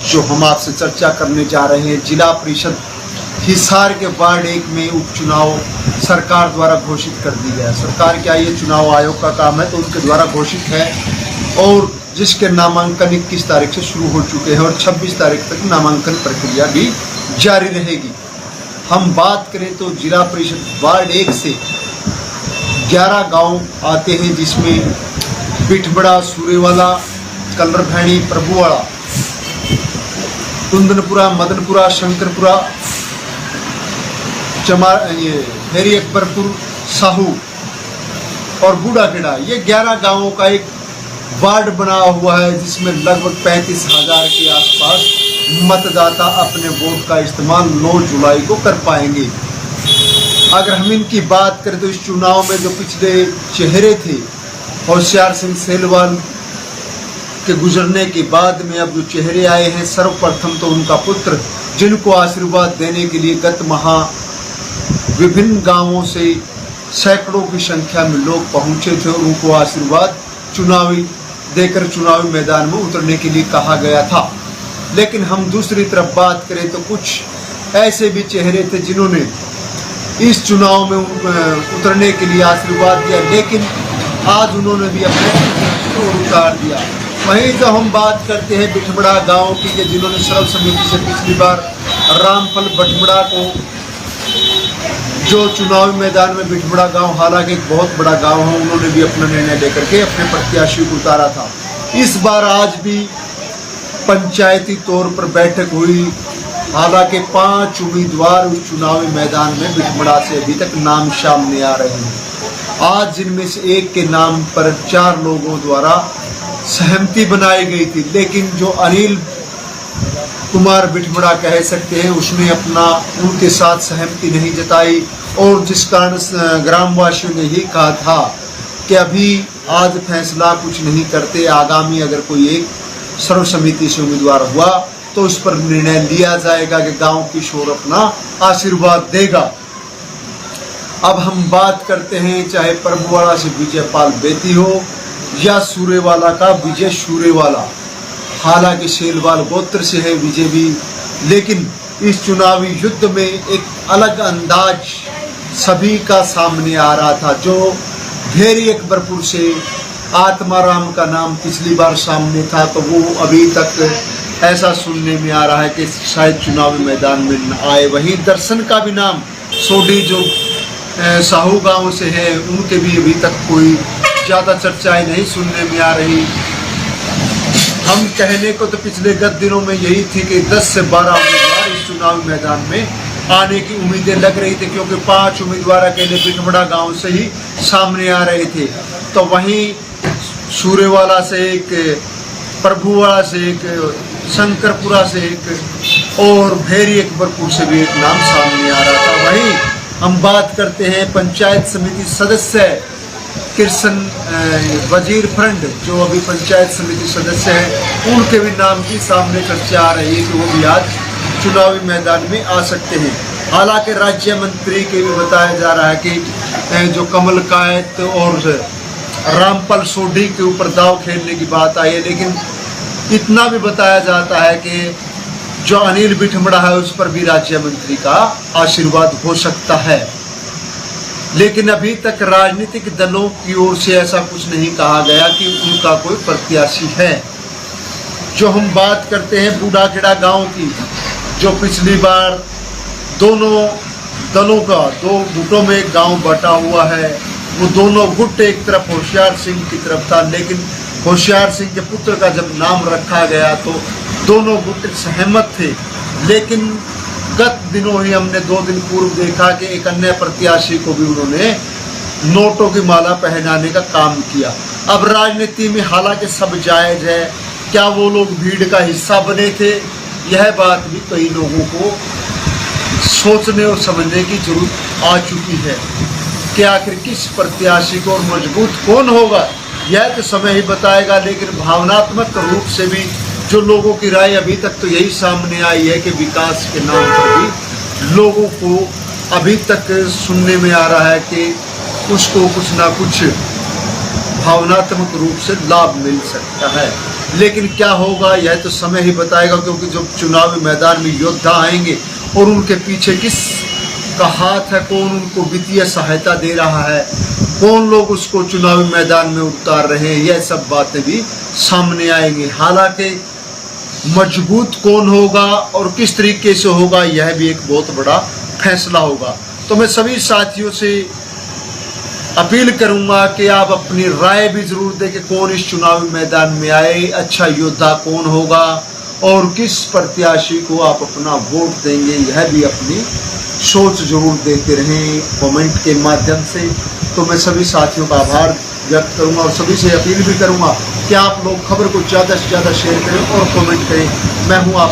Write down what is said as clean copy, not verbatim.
जो हम आपसे चर्चा करने जा रहे हैं, जिला परिषद हिसार के वार्ड 1 में उपचुनाव सरकार द्वारा घोषित कर दी गया। सरकार क्या, ये चुनाव आयोग का काम है तो उनके द्वारा घोषित है, और जिसके नामांकन 21 तारीख से शुरू हो चुके हैं और 26 तारीख तक नामांकन प्रक्रिया भी जारी रहेगी। हम बात करें तो जिला परिषद वार्ड 1 से 11 गांव आते हैं, जिसमें बिठबड़ा, सूरेवाला, कलरभैणी, प्रभुवाड़ा, कुंदनपुरा, मदनपुरा, शंकरपुरा, हेरी अकबरपुर, साहू और बूढ़ाखेड़ा, ये 11 गांवों का एक वार्ड बना हुआ है, जिसमें लगभग 35,000 के आसपास मतदाता अपने वोट का इस्तेमाल 9 जुलाई को कर पाएंगे। अगर हम इनकी बात करें तो इस चुनाव में जो पिछले चेहरे थे, होशियार सिंह सेलवाल के गुजरने के बाद में अब जो चेहरे आए हैं, सर्वप्रथम तो उनका पुत्र, जिनको आशीर्वाद देने के लिए गत माह विभिन्न गांवों से सैकड़ों की संख्या में लोग पहुंचे थे, उनको आशीर्वाद देकर चुनावी मैदान में उतरने के लिए कहा गया था। लेकिन हम दूसरी तरफ बात करें तो कुछ ऐसे भी चेहरे थे जिन्होंने इस चुनाव में उतरने के लिए आशीर्वाद दिया, लेकिन आज उन्होंने भी अपने उतार दिया। वहीं जब हम बात करते हैं बिठबड़ा गांव की, कि जिन्होंने सर्वसम्मति से पिछली बार रामफल बठबड़ा को, जो चुनावी मैदान में बिठबड़ा गांव हालांकि एक बहुत बड़ा गांव है, उन्होंने भी अपना निर्णय लेकर के अपने प्रत्याशी को उतारा था। इस बार आज भी पंचायती तौर पर बैठक हुई, हालांकि 5 उम्मीदवार उस चुनावी मैदान में बिठबड़ा से अभी तक नाम सामने आ रहे हैं। आज जिनमें से एक के नाम पर 4 लोगों द्वारा सहमति बनाई गई थी, लेकिन जो अनिल कुमार बिठबड़ा कह सकते हैं, उसने अपना उनके साथ सहमति नहीं जताई, और जिस कारण ग्रामवासियों ने ही कहा था कि अभी आज फैसला कुछ नहीं करते, आगामी अगर कोई एक सर्वसम्मति से उम्मीदवार हुआ तो उस पर निर्णय लिया जाएगा कि गांव की शोर अपना आशीर्वाद देगा। अब हम बात करते हैं, चाहे प्रभुवाड़ा से विजयपाल बेती हो या सूरेवाला का विजय सूरेवाला, हालांकि सेलवाल गोत्र से है विजय भी, लेकिन इस चुनावी युद्ध में एक अलग अंदाज सभी का सामने आ रहा था। जो भेरी अकबरपुर से आत्माराम का नाम पिछली बार सामने था, तो वो अभी तक ऐसा सुनने में आ रहा है कि शायद चुनावी मैदान में न आए। वहीं दर्शन का भी नाम, सोडी जो साहू गांव से है, उनके भी अभी तक कोई ज़्यादा चर्चाएं नहीं सुनने में आ रही। हम कहने को तो पिछले गत दिनों में यही थी कि 10 से 12 उम्मीदवार इस चुनावी मैदान में आने की उम्मीदें लग रही थी, क्योंकि 5 उम्मीदवार अकेले बिठबड़ा गांव से ही सामने आ रहे थे। तो वहीं सूरेवाला से एक, प्रभुवाड़ा से एक, शंकरपुरा से एक और भेरी अकबरपुर से भी एक नाम सामने आ रहा था। वहीं हम बात करते हैं पंचायत समिति सदस्य कृष्ण वजीर फ्रंड, जो अभी पंचायत समिति सदस्य हैं, उनके भी नाम की सामने चर्चा आ रही है कि वो भी आज चुनावी मैदान में आ सकते हैं। हालांकि राज्य मंत्री के भी बताया जा रहा है कि जो कमल कायत और रामपाल सोडी के ऊपर दाव खेलने की बात आई है, लेकिन इतना भी बताया जाता है कि जो अनिल बिठबड़ा है उस पर भी राज्य मंत्री का आशीर्वाद हो सकता है। लेकिन अभी तक राजनीतिक दलों की ओर से ऐसा कुछ नहीं कहा गया कि उनका कोई प्रत्याशी है। जो हम बात करते हैं बूढ़ाखेड़ा गांव की, जो पिछली बार दोनों दलों का 2 गुटों में एक गांव बटा हुआ है, वो दोनों गुट एक तरफ होशियार सिंह की तरफ था, लेकिन होशियार सिंह के पुत्र का जब नाम रखा गया तो दोनों गुट सहमत थे। लेकिन गत दिनों ही हमने 2 दिन पूर्व देखा कि एक अन्य प्रत्याशी को भी उन्होंने नोटों की माला पहनाने का काम किया। अब राजनीति में हालांकि सब जायज है, क्या वो लोग भीड़ का हिस्सा बने थे, यह बात भी कई लोगों को सोचने और समझने की जरूरत आ चुकी है कि आखिर किस प्रत्याशी को और मजबूत कौन होगा, यह तो समय ही बताएगा। लेकिन भावनात्मक रूप से भी जो लोगों की राय अभी तक तो यही सामने आई है कि विकास के नाम पर भी लोगों को अभी तक सुनने में आ रहा है कि उसको कुछ ना कुछ भावनात्मक रूप से लाभ मिल सकता है। लेकिन क्या होगा यह तो समय ही बताएगा, क्योंकि जब चुनावी मैदान में योद्धा आएंगे और उनके पीछे किस का हाथ है, कौन उनको वित्तीय सहायता दे रहा है, कौन लोग उसको चुनावी मैदान में उतार रहे हैं, यह सब बातें भी सामने आएंगी। हालांकि मजबूत कौन होगा और किस तरीके से होगा, यह भी एक बहुत बड़ा फैसला होगा। तो मैं सभी साथियों से अपील करूंगा कि आप अपनी राय भी जरूर दें कि कौन इस चुनावी मैदान में आए, अच्छा योद्धा कौन होगा और किस प्रत्याशी को आप अपना वोट देंगे, यह भी अपनी सोच जरूर देते रहें कमेंट के माध्यम से। तो मैं सभी साथियों का आभार व्यक्त करूंगा और सभी से अपील भी करूंगा कि आप लोग खबर को ज़्यादा से ज़्यादा शेयर करें और कमेंट करें। मैं हूं आप